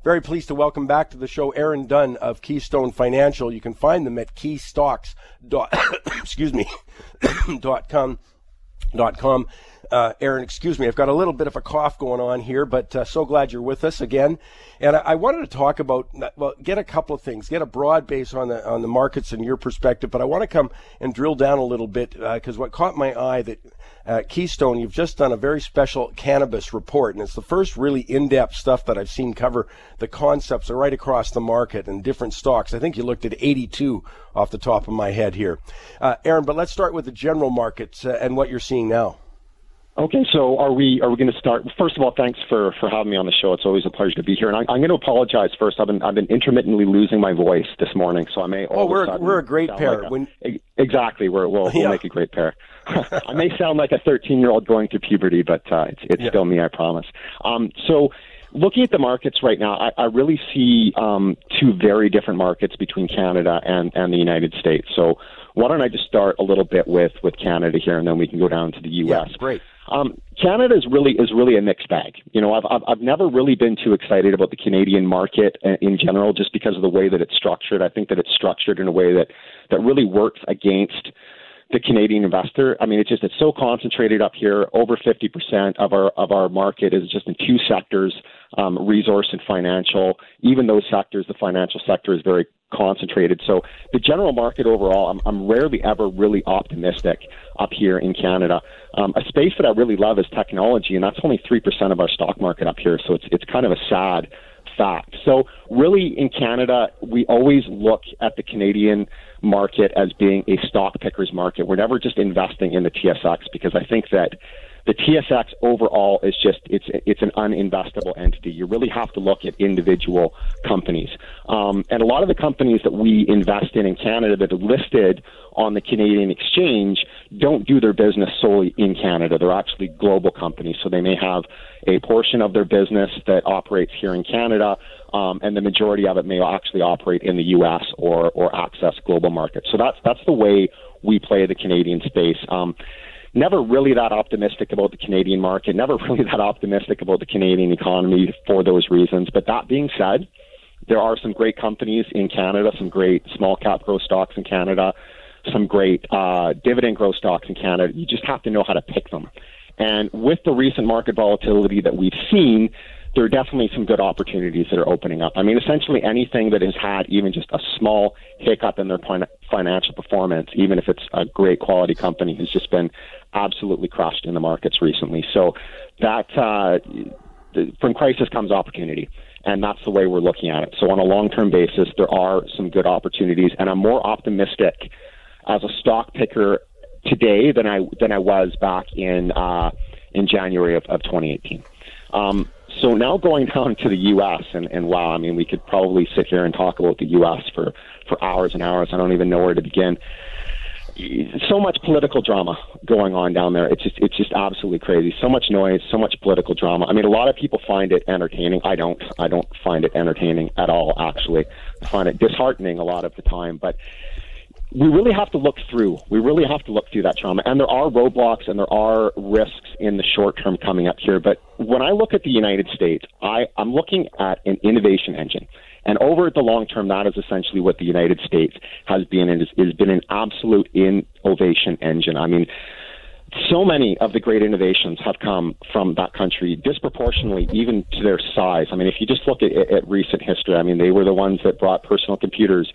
Very pleased to welcome back to the show Aaron Dunn of KeyStone Financial. You can find them at keystocks. Excuse me, .com. Aaron, excuse me, I've got a little bit of a cough going on here, but so glad you're with us again. And I wanted to talk about, well, get a couple of things, get a broad base on the markets and your perspective, but I want to come and drill down a little bit because what caught my eye that Keystone, you've just done a very special cannabis report, and it's the first really in-depth stuff that I've seen cover the concepts right across the market and different stocks. I think you looked at 82 off the top of my head here. Aaron, but let's start with the general markets and what you're seeing now. Okay, so are we going to start? First of all, thanks for having me on the show. It's always a pleasure to be here. And I'm going to apologize first. I've been intermittently losing my voice this morning, so I may. We're a great pair. Exactly, we'll make a great pair. I may sound like a 13-year-old going through puberty, but it's still me, I promise. So looking at the markets right now, I really see two very different markets between Canada and the United States. So why don't I just start a little bit with Canada here, and then we can go down to the U.S. Yeah, great. Canada is really a mixed bag. You know, I've never really been too excited about the Canadian market in general, just because of the way that it's structured. I think that it's structured in a way that really works against the Canadian investor. I mean, it's so concentrated up here. Over 50% of our market is just in two sectors, resource and financial. Even those sectors, the financial sector is very concentrated. So the general market overall, I'm rarely ever really optimistic up here in Canada. A space that I really love is technology, and that's only 3% of our stock market up here. So it's kind of a sad fact. So really in Canada, we always look at the Canadian market as being a stock picker's market. We're never just investing in the TSX, because I think that the TSX overall is it's an uninvestable entity. You really have to look at individual companies. And a lot of the companies that we invest in Canada that are listed on the Canadian exchange don't do their business solely in Canada. They're actually global companies. So they may have a portion of their business that operates here in Canada, and the majority of it may actually operate in the U.S. or access global markets. So that's the way we play the Canadian space. Never really that optimistic about the Canadian market, never really that optimistic about the Canadian economy for those reasons. But that being said, there are some great companies in Canada, some great small cap growth stocks in Canada, some great dividend growth stocks in Canada. You just have to know how to pick them. And with the recent market volatility that we've seen, there are definitely some good opportunities that are opening up. I mean, essentially anything that has had even just a small hiccup in their financial performance, even if it's a great quality company, has just been absolutely crushed in the markets recently. So that from crisis comes opportunity, and that's the way we're looking at it. So on a long-term basis, there are some good opportunities, and I'm more optimistic as a stock picker today than I was back in January of 2018. So now going down to the U.S., and wow, I mean, we could probably sit here and talk about the U.S. for hours and hours. I don't even know where to begin. So much political drama going on down there. It's just absolutely crazy. So much noise, so much political drama. I mean, a lot of people find it entertaining. I don't find it entertaining at all, actually. I find it disheartening a lot of the time, but we really have to look through. We really have to look through that trauma. And there are roadblocks and there are risks in the short term coming up here. But when I look at the United States, I'm looking at an innovation engine. And over the long term, that is essentially what the United States has been, and has been an absolute innovation engine. I mean, so many of the great innovations have come from that country, disproportionately even to their size. I mean, if you just look at recent history, I mean, they were the ones that brought personal computers,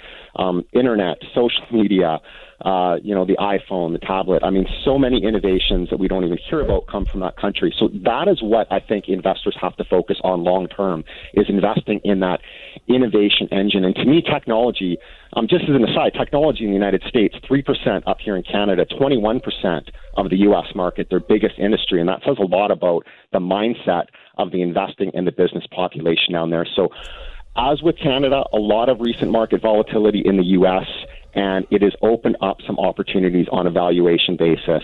internet, social media, the iPhone, the tablet. I mean, so many innovations that we don't even hear about come from that country. So that is what I think investors have to focus on long term, is investing in that innovation engine. And to me, technology, just as an aside, technology in the United States, 3% up here in Canada, 21% of the U.S. market, their biggest industry. And that says a lot about the mindset of the investing and the business population down there. So as with Canada, a lot of recent market volatility in the U.S., And it has opened up some opportunities on a valuation basis,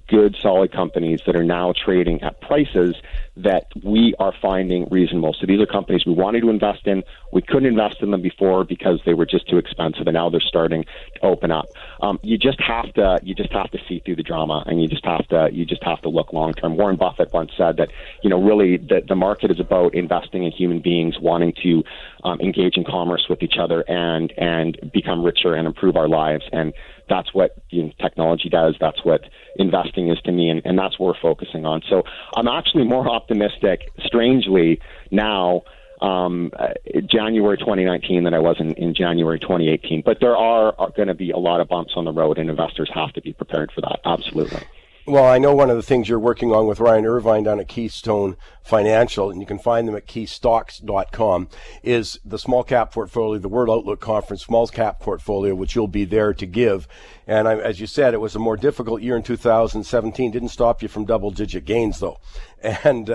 good, solid companies that are now trading at prices that we are finding reasonable. So these are companies we wanted to invest in. We couldn't invest in them before because they were just too expensive, and now they're starting to open up. You just have to see through the drama, and you just have to look long term. Warren Buffett once said that, really the market is about investing in human beings wanting to engage in commerce with each other and become richer and improve our lives. And that's what technology does. That's what investing is to me, and that's what we're focusing on. So I'm actually more optimistic, strangely, now, January 2019 than I was in January 2018. But there are going to be a lot of bumps on the road, and investors have to be prepared for that. Absolutely. Well, I know one of the things you're working on with Ryan Irvine down at KeyStone Financial, and you can find them at keystocks.com, is the small cap portfolio, the World Outlook Conference small cap portfolio, which you'll be there to give. And as you said, it was a more difficult year in 2017. Didn't stop you from double-digit gains, though. And,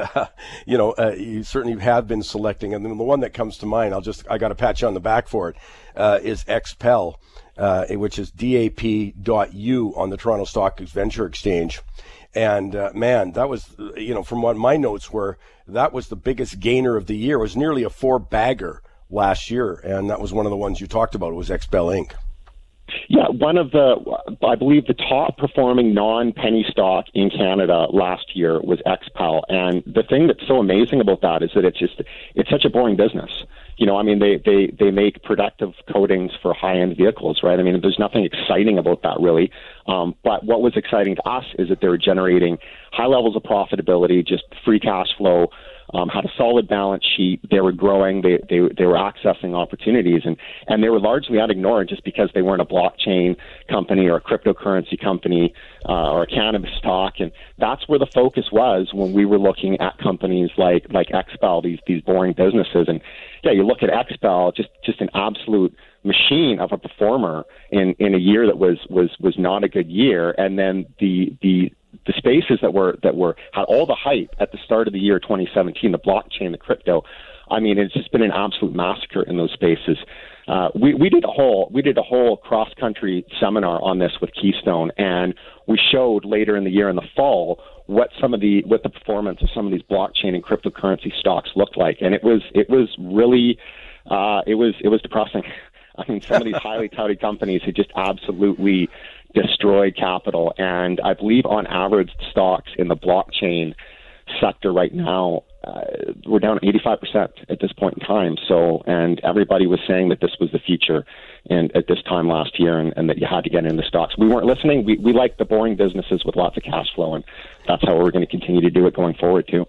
you certainly have been selecting. And then the one that comes to mind, I got to pat you on the back for it, is XPEL. Which is DAP.U on the Toronto Stock Venture Exchange. And, man, that was, from what my notes were, that was the biggest gainer of the year. It was nearly a 4-bagger last year. And that was one of the ones you talked about. It was XPEL Inc. Yeah, I believe the top performing non-penny stock in Canada last year was XPEL. And the thing that's so amazing about that is that it's such a boring business. They make protective coatings for high-end vehicles, right? I mean, there's nothing exciting about that, really. But what was exciting to us is that they were generating high levels of profitability, just free cash flow, had a solid balance sheet. They were growing. They were accessing opportunities, and they were largely unignored just because they weren't a blockchain company or a cryptocurrency company or a cannabis stock. And that's where the focus was when we were looking at companies like XPEL, these boring businesses. And yeah, you look at XPEL, just an absolute machine of a performer in a year that was not a good year. And then the spaces that had all the hype at the start of the year 2017, the blockchain, the crypto. I mean, it's just been an absolute massacre in those spaces. We did a whole cross country seminar on this with KeyStone, and we showed later in the year in the fall what the performance of some of these blockchain and cryptocurrency stocks looked like, and it was really it was depressing. I mean, some of these highly touted companies had just absolutely destroyed capital. And I believe on average, stocks in the blockchain sector right now, we're down 85% at this point in time. So, and everybody was saying that this was the future and at this time last year, and that you had to get into stocks. We weren't listening. We like the boring businesses with lots of cash flow, and that's how we're going to continue to do it going forward too.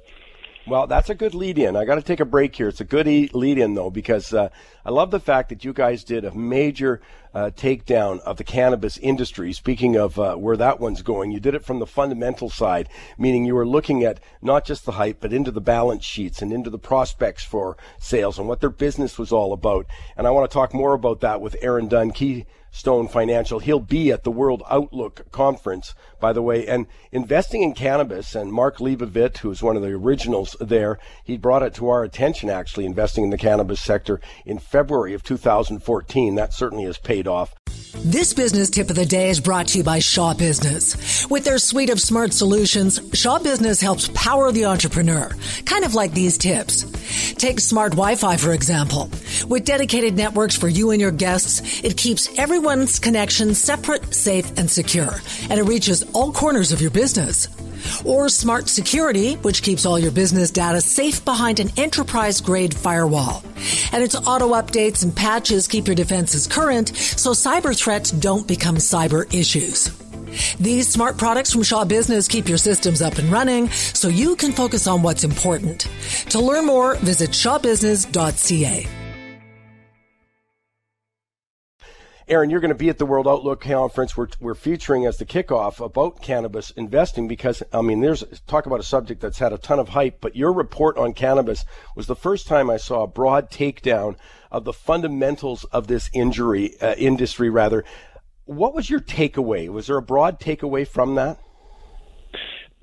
Well, that's a good lead-in. I got to take a break here. It's a good lead-in, though, because I love the fact that you guys did a major takedown of the cannabis industry. Speaking of where that one's going, you did it from the fundamental side, meaning you were looking at not just the hype, but into the balance sheets and into the prospects for sales and what their business was all about. And I want to talk more about that with Aaron Dunn, KeyStone Financial. He'll be at the World Outlook Conference, by the way, and investing in cannabis. And Mark Leibovitz, who's one of the originals there, he brought it to our attention, actually, investing in the cannabis sector in February of 2014. That certainly has paid off. This business tip of the day is brought to you by Shaw Business. With their suite of smart solutions, Shaw Business helps power the entrepreneur, kind of like these tips. Take smart Wi-Fi, for example. With dedicated networks for you and your guests, it keeps everyone's connections separate, safe, and secure, and it reaches all corners of your business. Or smart security, which keeps all your business data safe behind an enterprise-grade firewall. And its auto updates and patches keep your defenses current, so cyber threats don't become cyber issues. These smart products from Shaw Business keep your systems up and running, so you can focus on what's important. To learn more, visit shawbusiness.ca. Aaron, you're going to be at the World Outlook Conference. We're featuring as the kickoff about cannabis investing because, I mean, there's talk about a subject that's had a ton of hype, but your report on cannabis was the first time I saw a broad takedown of the fundamentals of this industry. What was your takeaway? Was there a broad takeaway from that?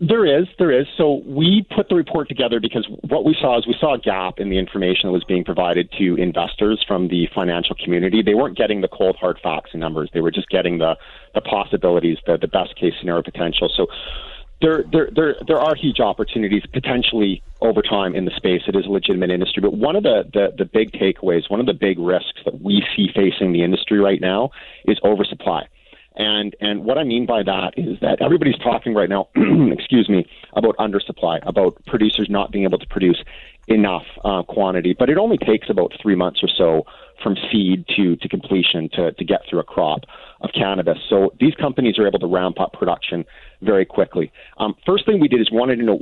There is. So we put the report together because what we saw a gap in the information that was being provided to investors from the financial community. They weren't getting the cold, hard facts and numbers. They were just getting the possibilities, the best case scenario potential. So there are huge opportunities potentially over time in the space. It is a legitimate industry. But one of the big takeaways, one of the big risks that we see facing the industry right now is oversupply. And what I mean by that is that everybody's talking right now, excuse me, about undersupply, about producers not being able to produce enough quantity. But it only takes about 3 months or so from seed to completion to get through a crop of cannabis. So these companies are able to ramp up production very quickly. First thing we did is wanted to know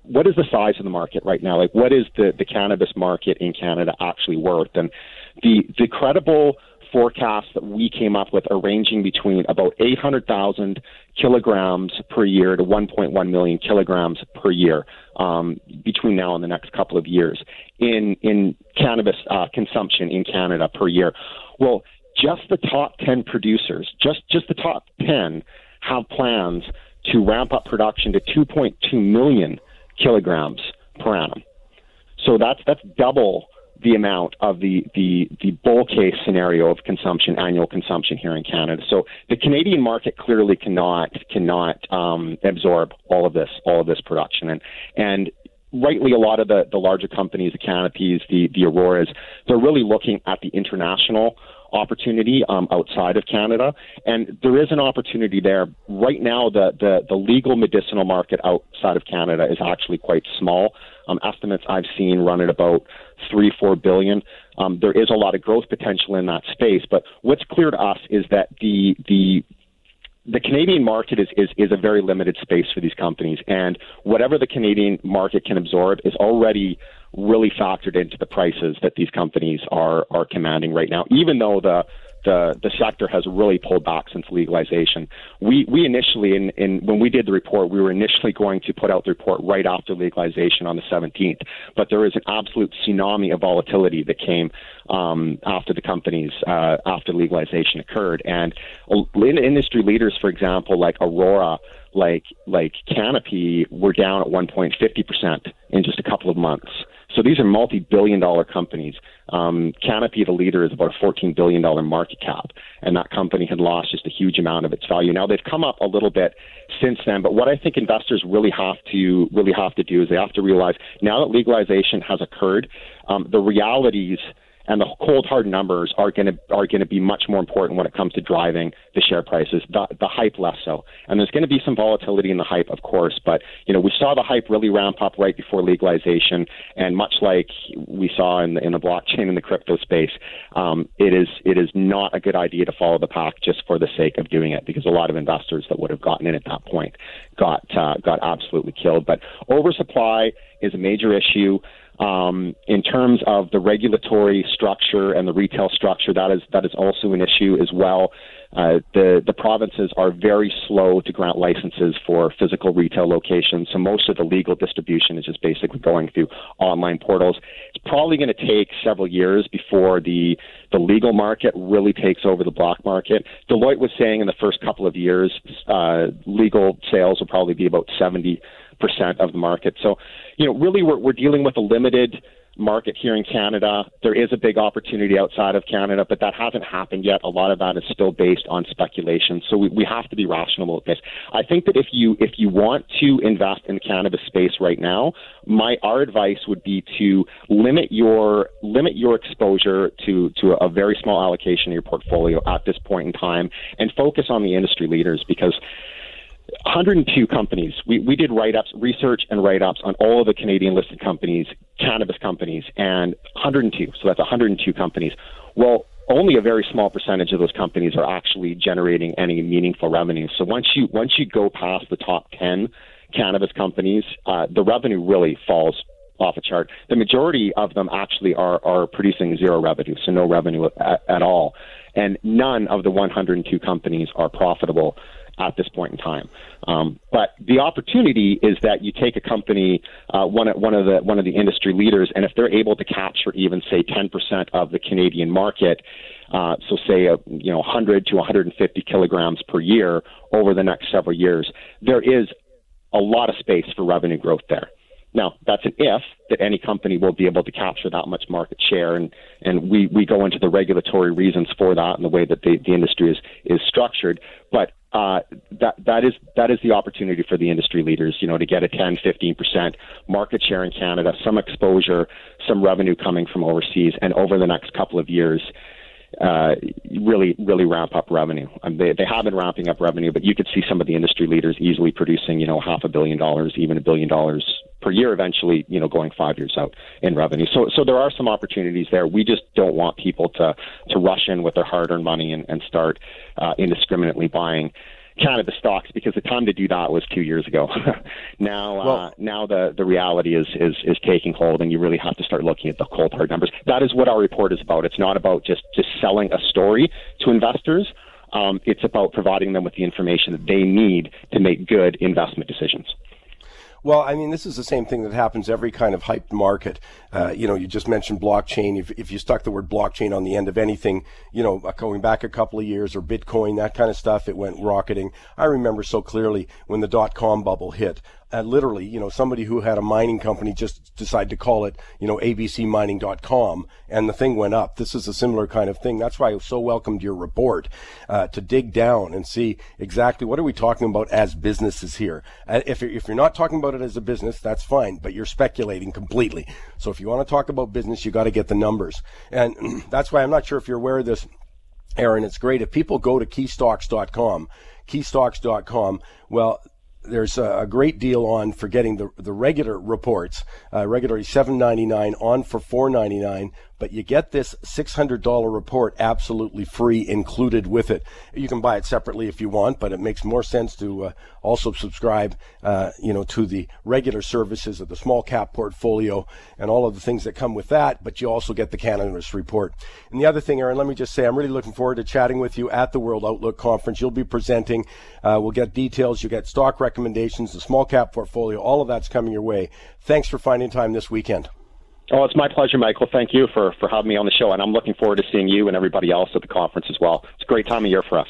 what is the size of the market right now? Like, what is the cannabis market in Canada actually worth? And the credible forecasts that we came up with are ranging between about 800,000 kilograms per year to 1.1 million kilograms per year between now and the next couple of years in cannabis consumption in Canada per year. Well, just the top 10 producers, just the top 10 have plans to ramp up production to 2.2 million kilograms per annum. So that's double the amount of the bull case scenario of consumption, annual consumption here in Canada. So the Canadian market clearly cannot absorb all of this production. And rightly, a lot of the larger companies, the Cannabis, the Auroras, they're really looking at the international opportunity outside of Canada, and there is an opportunity there. Right now, the legal medicinal market outside of Canada is actually quite small. Estimates I've seen run at about $3-4 billion. There is a lot of growth potential in that space, but what's clear to us is that the Canadian market is a very limited space for these companies, and whatever the Canadian market can absorb is already really factored into the prices that these companies are commanding right now, even though the sector has really pulled back since legalization. We initially, when we did the report, we were initially going to put out the report right after legalization on the 17th, but there is an absolute tsunami of volatility that came after the companies, after legalization occurred. And industry leaders, for example, like Aurora, like Canopy, were down at 1.50% in just a couple of months. So these are multi-billion-dollar companies. Canopy, the leader, is about a $14 billion market cap, and that company had lost just a huge amount of its value. Now they've come up a little bit since then, but what I think investors really have to do is they have to realize now that legalization has occurred, the realities and the cold hard numbers are going to be much more important when it comes to driving the share prices. The hype less so, and there's going to be some volatility in the hype, of course. But we saw the hype really ramp up right before legalization, and much like we saw in the blockchain and the crypto space, it is not a good idea to follow the pack just for the sake of doing it, because a lot of investors that would have gotten in at that point got absolutely killed. But oversupply is a major issue. In terms of the regulatory structure and the retail structure, that is also an issue as well. The provinces are very slow to grant licenses for physical retail locations, so most of the legal distribution is just basically going through online portals. It's probably going to take several years before the legal market really takes over the black market. Deloitte was saying in the first couple of years, legal sales will probably be about 70% of the market. So, really we're dealing with a limited market here in Canada. There is a big opportunity outside of Canada, but that hasn't happened yet. A lot of that is still based on speculation. So we have to be rational with this. I think that if you want to invest in the cannabis space right now, our advice would be to limit your exposure to a very small allocation of your portfolio at this point in time, and focus on the industry leaders, because 102 companies. We did research and write-ups on all of the Canadian listed companies, cannabis companies, and 102. So that's 102 companies. Well, only a very small percentage of those companies are actually generating any meaningful revenue. So once you go past the top 10 cannabis companies, the revenue really falls off a chart. The majority of them actually are producing zero revenue, so no revenue at all. And none of the 102 companies are profitable at this point in time. But the opportunity is that you take a company, one of the industry leaders, and if they're able to capture even, say, 10% of the Canadian market, so say 100 to 150 kilograms per year over the next several years, there is a lot of space for revenue growth there. Now, that's an if that any company will be able to capture that much market share, and we go into the regulatory reasons for that and the way that the industry is structured. But that is the opportunity for the industry leaders, to get a 10, 15% market share in Canada, some exposure, some revenue coming from overseas, and over the next couple of years, really ramp up revenue. They have been ramping up revenue, but you could see some of the industry leaders easily producing, $500 million, even $1 billion per year eventually, going 5 years out in revenue. So there are some opportunities there. We just don't want people to rush in with their hard-earned money and start indiscriminately buying cannabis stocks, because the time to do that was 2 years ago. Now the reality is taking hold, and you really have to start looking at the cold hard numbers. That is what our report is about. It's not about just selling a story to investors. It's about providing them with the information that they need to make good investment decisions. Well, I mean, this is the same thing that happens every kind of hyped market. You just mentioned blockchain. If you stuck the word blockchain on the end of anything, going back a couple of years, or Bitcoin, that kind of stuff, it went rocketing. I remember so clearly when the .com bubble hit. Literally, somebody who had a mining company just decided to call it, abcmining.com, and the thing went up. This is a similar kind of thing. That's why I so welcomed your report, to dig down and see exactly what are we talking about as businesses here. If you're not talking about it as a business, that's fine, but you're speculating completely. So if you want to talk about business, you got to get the numbers. And that's why I'm not sure if you're aware of this, Aaron. It's great. If people go to keystocks.com, well, there's a great deal on for getting the regular reports, regularly $7.99, on for $4.99, but you get this $600 report absolutely free included with it. You can buy it separately if you want, but it makes more sense to also subscribe, to the regular services of the small cap portfolio and all of the things that come with that, but you also get the Cannabis report. And the other thing, Aaron, let me just say, I'm really looking forward to chatting with you at the World Outlook Conference. You'll be presenting. We'll get details. You'll get stock recommendations, the small cap portfolio. All of that's coming your way. Thanks for finding time this weekend. Oh, it's my pleasure, Michael. Thank you for having me on the show, and I'm looking forward to seeing you and everybody else at the conference as well. It's a great time of year for us.